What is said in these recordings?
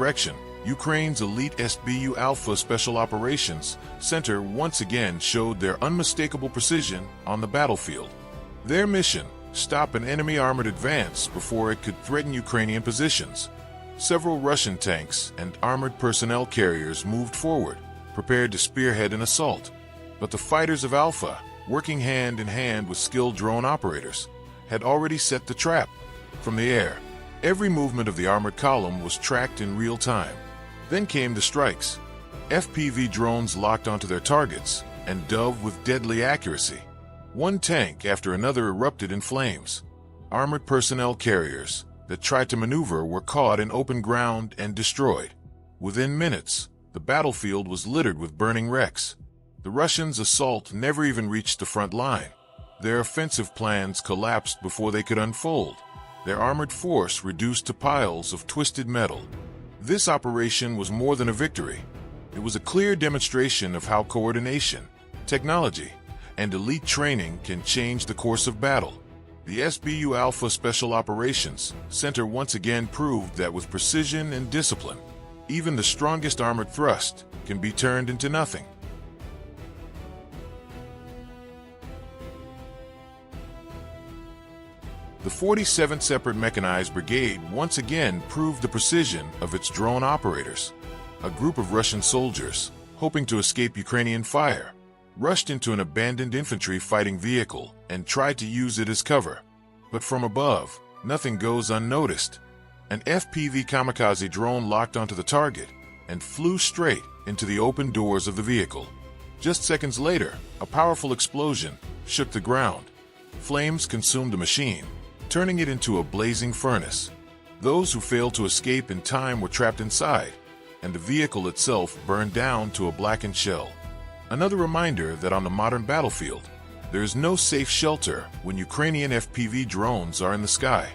direction, Ukraine's elite SBU Alpha Special Operations Center once again showed their unmistakable precision on the battlefield. Their mission: stop an enemy armored advance before it could threaten Ukrainian positions. Several Russian tanks and armored personnel carriers moved forward, prepared to spearhead an assault. But the fighters of Alpha, working hand in hand with skilled drone operators, had already set the trap. From the air, every movement of the armored column was tracked in real time. Then came the strikes. FPV drones locked onto their targets and dove with deadly accuracy. One tank after another erupted in flames. Armored personnel carriers that tried to maneuver were caught in open ground and destroyed. Within minutes, the battlefield was littered with burning wrecks. The Russians' assault never even reached the front line. Their offensive plans collapsed before they could unfold, their armored force reduced to piles of twisted metal. This operation was more than a victory. It was a clear demonstration of how coordination, technology, and elite training can change the course of battle. The SBU Alpha Special Operations Center once again proved that with precision and discipline, even the strongest armored thrust can be turned into nothing. The 47th Separate Mechanized Brigade once again proved the precision of its drone operators. A group of Russian soldiers, hoping to escape Ukrainian fire, rushed into an abandoned infantry fighting vehicle and tried to use it as cover. But from above, nothing goes unnoticed. An FPV kamikaze drone locked onto the target and flew straight into the open doors of the vehicle. Just seconds later, a powerful explosion shook the ground. Flames consumed the machine, turning it into a blazing furnace. Those who failed to escape in time were trapped inside, and the vehicle itself burned down to a blackened shell. Another reminder that on the modern battlefield, there is no safe shelter when Ukrainian FPV drones are in the sky.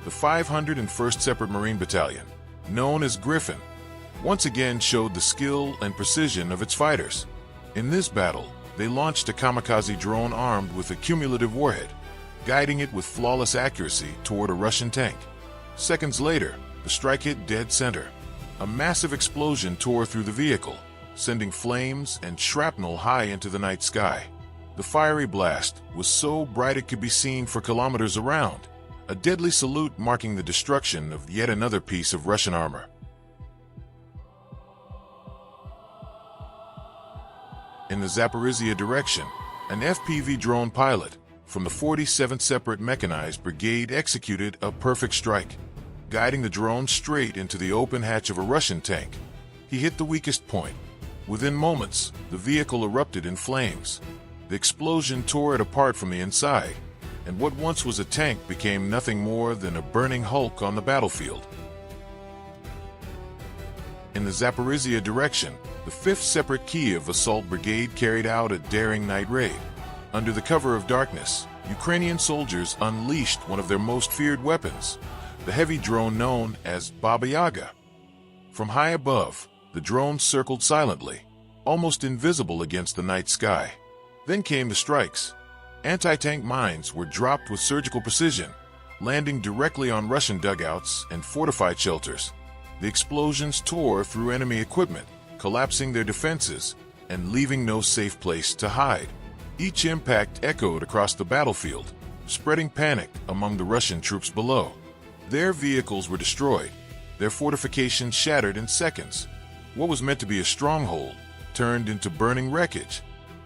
The 501st Separate Marine Battalion, known as Griffin, once again showed the skill and precision of its fighters. In this battle, they launched a kamikaze drone armed with a cumulative warhead, guiding it with flawless accuracy toward a Russian tank. Seconds later, the strike hit dead center. A massive explosion tore through the vehicle, sending flames and shrapnel high into the night sky. The fiery blast was so bright it could be seen for kilometers around, a deadly salute marking the destruction of yet another piece of Russian armor. In the Zaporizhia direction, an FPV drone pilot from the 47th Separate Mechanized Brigade executed a perfect strike, guiding the drone straight into the open hatch of a Russian tank. He hit the weakest point. Within moments, the vehicle erupted in flames. The explosion tore it apart from the inside, and what once was a tank became nothing more than a burning hulk on the battlefield. In the Zaporizhia direction, the 5th Separate Kiev Assault Brigade carried out a daring night raid. Under the cover of darkness, Ukrainian soldiers unleashed one of their most feared weapons, the heavy drone known as Baba Yaga. From high above, the drone circled silently, almost invisible against the night sky. Then came the strikes. Anti-tank mines were dropped with surgical precision, landing directly on Russian dugouts and fortified shelters. The explosions tore through enemy equipment, collapsing their defenses and leaving no safe place to hide. Each impact echoed across the battlefield, spreading panic among the Russian troops below. Their vehicles were destroyed, their fortifications shattered in seconds. What was meant to be a stronghold turned into burning wreckage.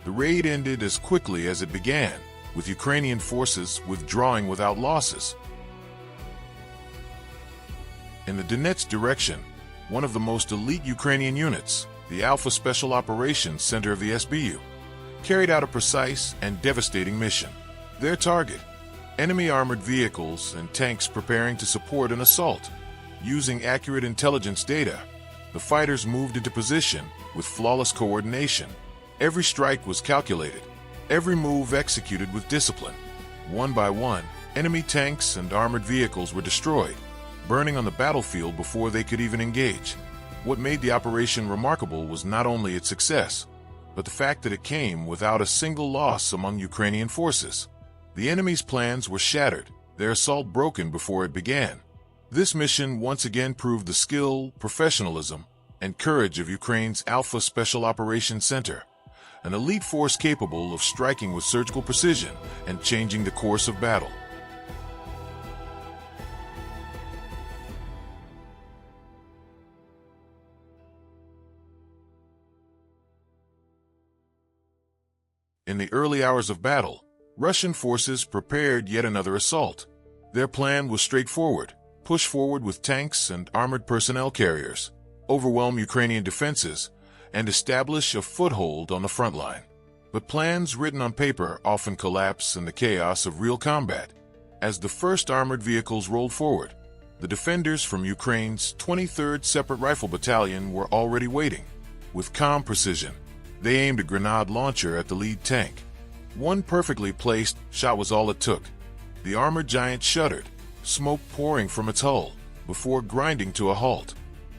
The raid ended as quickly as it began, with Ukrainian forces withdrawing without losses. In the Donetsk direction, one of the most elite Ukrainian units, the Alpha Special Operations Center of the SBU, carried out a precise and devastating mission. Their target: enemy armored vehicles and tanks preparing to support an assault. Using accurate intelligence data, the fighters moved into position with flawless coordination. Every strike was calculated, every move executed with discipline. One by one, Enemy tanks and armored vehicles were destroyed, burning on the battlefield before they could even engage. What made the operation remarkable was not only its success, but the fact that it came without a single loss among Ukrainian forces. The enemy's plans were shattered, their assault broken before it began. This mission once again proved the skill, professionalism, and courage of Ukraine's Alpha Special Operations Center, an elite force capable of striking with surgical precision and changing the course of battle. In the early hours of battle, Russian forces prepared yet another assault. Their plan was straightforward: push forward with tanks and armored personnel carriers, overwhelm Ukrainian defenses, and establish a foothold on the front line. But plans written on paper often collapse in the chaos of real combat. As the first armored vehicles rolled forward, the defenders from Ukraine's 23rd Separate Rifle Battalion were already waiting. With calm precision, they aimed a grenade launcher at the lead tank. One perfectly placed shot was all it took. The armored giant shuddered, smoke pouring from its hull, before grinding to a halt.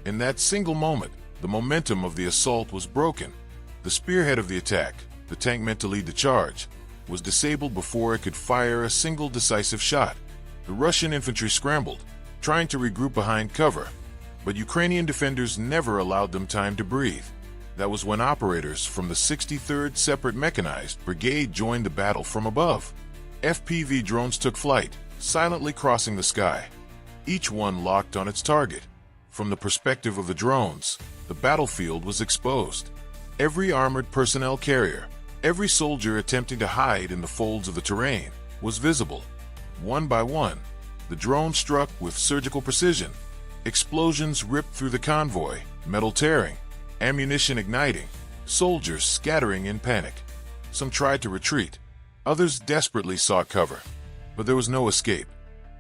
In that single moment, the momentum of the assault was broken. The spearhead of the attack, the tank meant to lead the charge, was disabled before it could fire a single decisive shot. The Russian infantry scrambled, trying to regroup behind cover, but Ukrainian defenders never allowed them time to breathe. That was when operators from the 63rd Separate Mechanized Brigade joined the battle from above. FPV drones took flight, silently crossing the sky, each one locked on its target. From the perspective of the drones, the battlefield was exposed. Every armored personnel carrier, every soldier attempting to hide in the folds of the terrain, was visible. One by one, the drones struck with surgical precision. Explosions ripped through the convoy, metal tearing, ammunition igniting, soldiers scattering in panic. Some tried to retreat, others desperately sought cover, but there was no escape.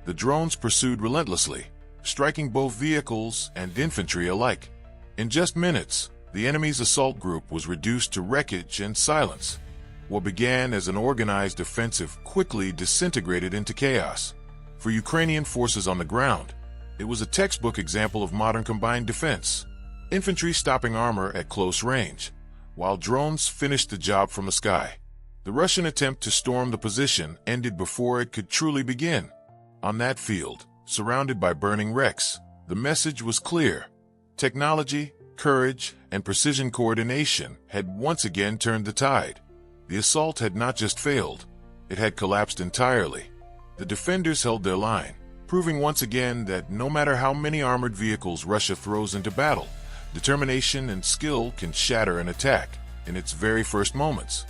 The drones pursued relentlessly, striking both vehicles and infantry alike. In just minutes, the enemy's assault group was reduced to wreckage and silence. What began as an organized offensive quickly disintegrated into chaos. For Ukrainian forces on the ground, it was a textbook example of modern combined defense. Infantry stopping armor at close range, while drones finished the job from the sky. The Russian attempt to storm the position ended before it could truly begin. On that field, surrounded by burning wrecks, the message was clear. Technology, courage, and precision coordination had once again turned the tide. The assault had not just failed, it had collapsed entirely. The defenders held their line, proving once again that no matter how many armored vehicles Russia throws into battle, determination and skill can shatter an attack in its very first moments.